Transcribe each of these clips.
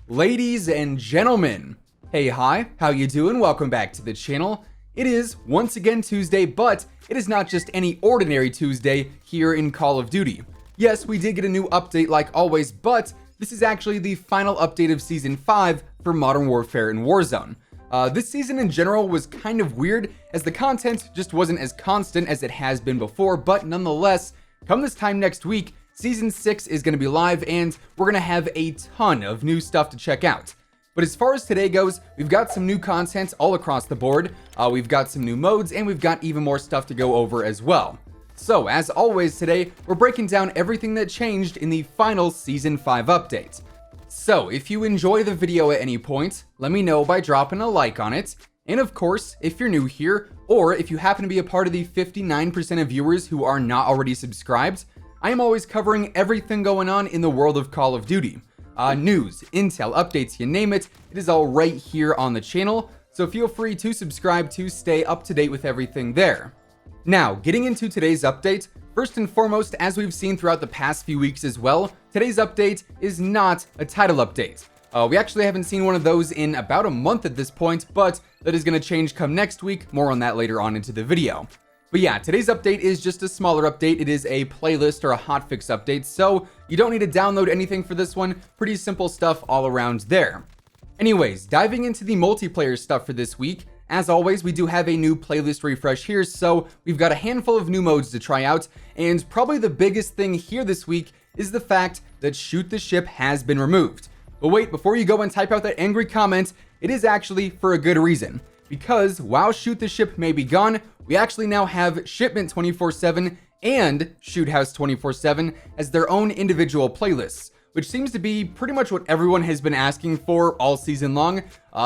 Ladies and gentlemen, hey, hi, how you doing? Welcome back to the channel. It is once again Tuesday, but it is not just any ordinary Tuesday here in Call of Duty. Yes, we did get a new update like always, but this is actually the final update of Season 5 for Modern Warfare and Warzone. This season in general was kind of weird, as the content just wasn't as constant as it has been before, but nonetheless, come this time next week, Season 6 is going to be live, and we're going to have a ton of new stuff to check out. But as far as today goes, we've got some new content all across the board, we've got some new modes, and we've got even more stuff to go over as well. So, as always today, we're breaking down everything that changed in the final Season 5 update. So, if you enjoy the video at any point, let me know by dropping a like on it. And of course, if you're new here, or if you happen to be a part of the 59% of viewers who are not already subscribed, I am always covering everything going on in the world of Call of Duty. News, intel, updates, you name it, it is all right here on the channel, so feel free to subscribe to stay up to date with everything there. Now, getting into today's update, first and foremost, as we've seen throughout the past few weeks as well, today's update is not a title update. We actually haven't seen one of those in about a month at this point, but that is going to change come next week, more on that later on into the video. But yeah, today's update is just a smaller update. It is a playlist or a hotfix update, so you don't need to download anything for this one. Pretty simple stuff all around there. Anyways, diving into the multiplayer stuff for this week, as always, we do have a new playlist refresh here, so we've got a handful of new modes to try out, and probably the biggest thing here this week is the fact that Shoot the Ship has been removed. But wait, before you go and type out that angry comment, it is actually for a good reason. Because while Shoot the Ship may be gone, we actually now have Shipment 24/7 and Shoothouse 24/7 as their own individual playlists, which seems to be pretty much what everyone has been asking for all season long.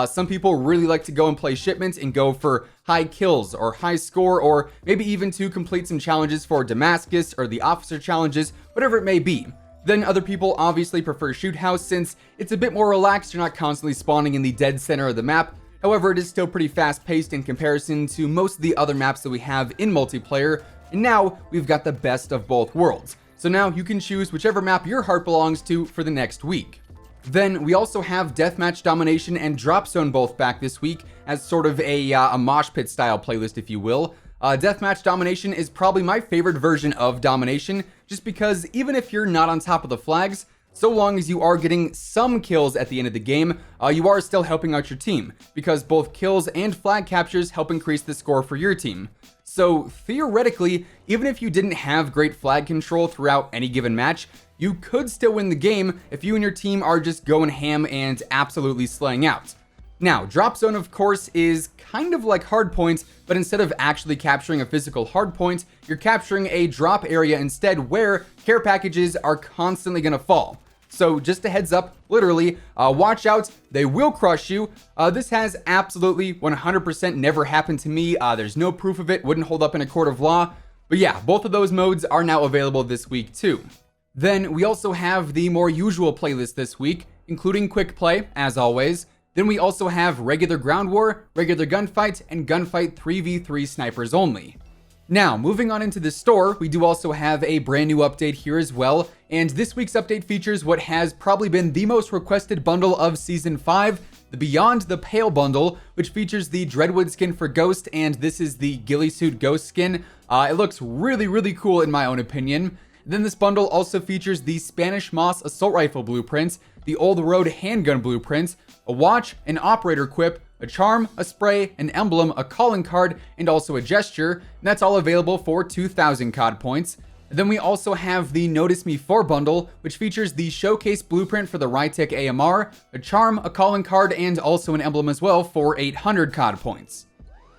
Some people really like to go and play Shipment and go for high kills or high score, or maybe even to complete some challenges for Damascus or the officer challenges, whatever it may be. Then other people obviously prefer Shoothouse since it's a bit more relaxed, you're not constantly spawning in the dead center of the map. However, it is still pretty fast-paced in comparison to most of the other maps that we have in multiplayer, and now we've got the best of both worlds. So now you can choose whichever map your heart belongs to for the next week. Then we also have Deathmatch Domination and Drop Zone both back this week as sort of a mosh pit style playlist, if you will. Deathmatch Domination is probably my favorite version of Domination, just because even if you're not on top of the flags, so long as you are getting some kills at the end of the game, you are still helping out your team, because both kills and flag captures help increase the score for your team. So theoretically, even if you didn't have great flag control throughout any given match, you could still win the game if you and your team are just going ham and absolutely slaying out. Now, Drop Zone, of course, is kind of like Hardpoint, but instead of actually capturing a physical hardpoint, you're capturing a drop area instead where care packages are constantly going to fall. So just a heads up, literally, watch out, they will crush you. This has absolutely 100% never happened to me. There's no proof of it, wouldn't hold up in a court of law. But yeah, both of those modes are now available this week too. Then we also have the more usual playlist this week, including Quick Play, as always. Then we also have regular ground war, regular gunfight, and gunfight 3v3 snipers only. Now, moving on into the store, we do also have a brand new update here as well, and this week's update features what has probably been the most requested bundle of Season 5, the Beyond the Pale bundle, which features the Dreadwood skin for Ghost, and this is the Ghillie Suit Ghost skin. It looks really cool in my own opinion. Then this bundle also features the Spanish Moss Assault Rifle blueprint, the Old Road Handgun blueprint, a watch, an operator quip, a charm, a spray, an emblem, a calling card, and also a gesture, and that's all available for 2,000 COD points. Then we also have the Notice Me 4 bundle, which features the Showcase blueprint for the Rytec AMR, a charm, a calling card, and also an emblem as well for 800 COD points.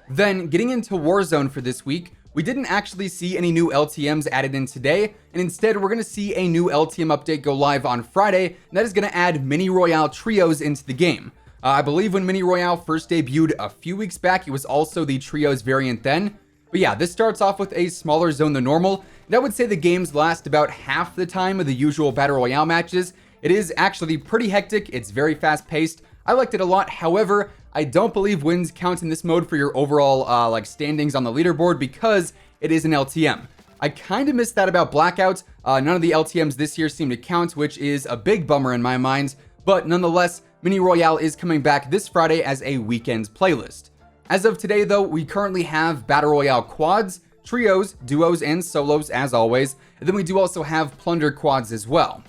Then, getting into Warzone for this week, we didn't actually see any new LTMs added in today, and instead we're going to see a new LTM update go live on Friday, and that is going to add Mini Royale trios into the game. I believe when Mini Royale first debuted a few weeks back, it was also the trios variant then. But yeah, this starts off with a smaller zone than normal, and I would say the games last about half the time of the usual Battle Royale matches. It is actually pretty hectic, it's very fast paced. I liked it a lot. However, I don't believe wins count in this mode for your overall standings on the leaderboard because it is an LTM. I kind of missed that about Blackout. None of the LTMs this year seem to count, which is a big bummer in my mind. But nonetheless, Mini Royale is coming back this Friday as a weekend playlist. As of today though, we currently have Battle Royale quads, trios, duos, and solos as always, and then we do also have plunder quads as well.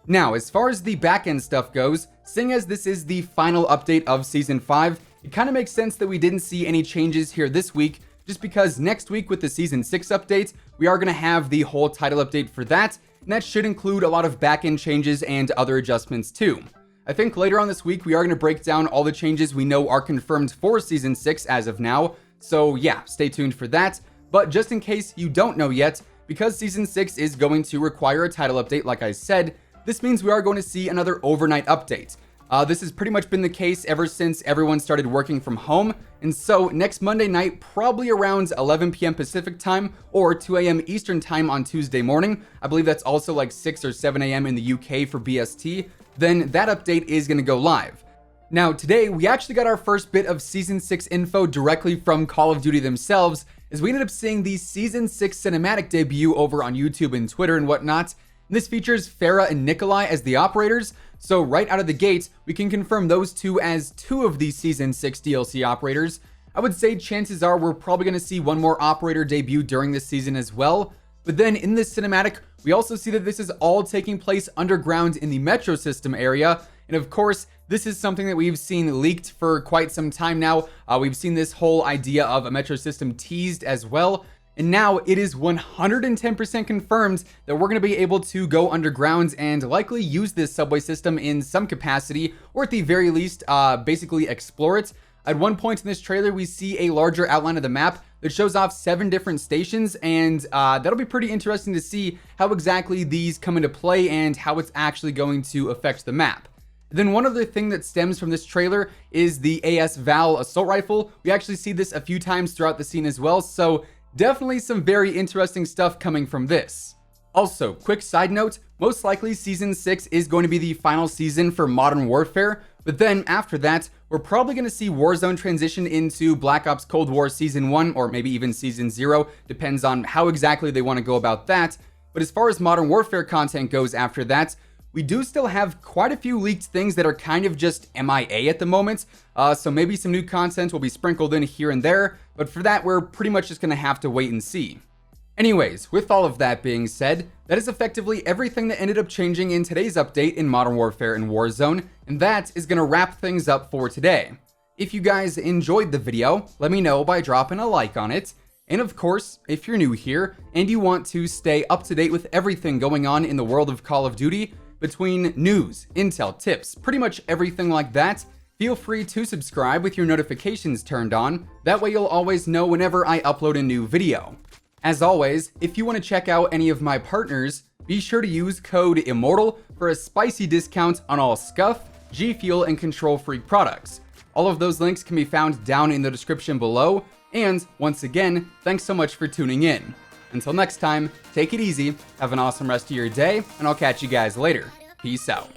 Now, as far as the backend stuff goes, seeing as this is the final update of Season 5, it kind of makes sense that we didn't see any changes here this week, just because next week with the Season 6 update, we are going to have the whole title update for that, and that should include a lot of backend changes and other adjustments too. I think later on this week, we are going to break down all the changes we know are confirmed for Season 6 as of now, so yeah, stay tuned for that. But just in case you don't know yet, because Season 6 is going to require a title update like I said, this means we are going to see another overnight update. This has pretty much been the case ever since everyone started working from home, and so next Monday night, probably around 11 p.m. Pacific time or 2 a.m. Eastern time on Tuesday morning, I believe that's also like 6 or 7 a.m. in the UK for BST, then that update is going to go live. Now today, we actually got our first bit of Season 6 info directly from Call of Duty themselves, as we ended up seeing the Season 6 cinematic debut over on YouTube and Twitter and whatnot. This features Farah and Nikolai as the operators, so right out of the gate, we can confirm those two as two of the Season 6 DLC operators. I would say chances are we're probably going to see one more operator debut during this season as well, but then in this cinematic, we also see that this is all taking place underground in the Metro System area, and of course, this is something that we've seen leaked for quite some time now. We've seen this whole idea of a Metro System teased as well, and now it is 110% confirmed that we're going to be able to go underground and likely use this subway system in some capacity, or at the very least, basically explore it. At one point in this trailer, we see a larger outline of the map that shows off 7 different stations, and that'll be pretty interesting to see how exactly these come into play and how it's actually going to affect the map. Then one other thing that stems from this trailer is the AS Val assault rifle. We actually see this a few times throughout the scene as well, so definitely some very interesting stuff coming from this. Also, quick side note, most likely Season 6 is going to be the final season for Modern Warfare, but then after that, we're probably going to see Warzone transition into Black Ops Cold War Season 1, or maybe even Season 0, depends on how exactly they want to go about that. But as far as Modern Warfare content goes after that, we do still have quite a few leaked things that are kind of just MIA at the moment, so maybe some new content will be sprinkled in here and there, but for that we're pretty much just going to have to wait and see. Anyways, with all of that being said, that is effectively everything that ended up changing in today's update in Modern Warfare and Warzone, and that is going to wrap things up for today. If you guys enjoyed the video, let me know by dropping a like on it. And of course, if you're new here and you want to stay up to date with everything going on in the world of Call of Duty, between news, intel, tips, pretty much everything like that, feel free to subscribe with your notifications turned on. That way you'll always know whenever I upload a new video. As always, if you want to check out any of my partners, be sure to use code WhosImmortal for a spicy discount on all Scuff, G Fuel, and Control Freak products. All of those links can be found down in the description below, and once again, thanks so much for tuning in. Until next time, take it easy, have an awesome rest of your day, and I'll catch you guys later. Peace out.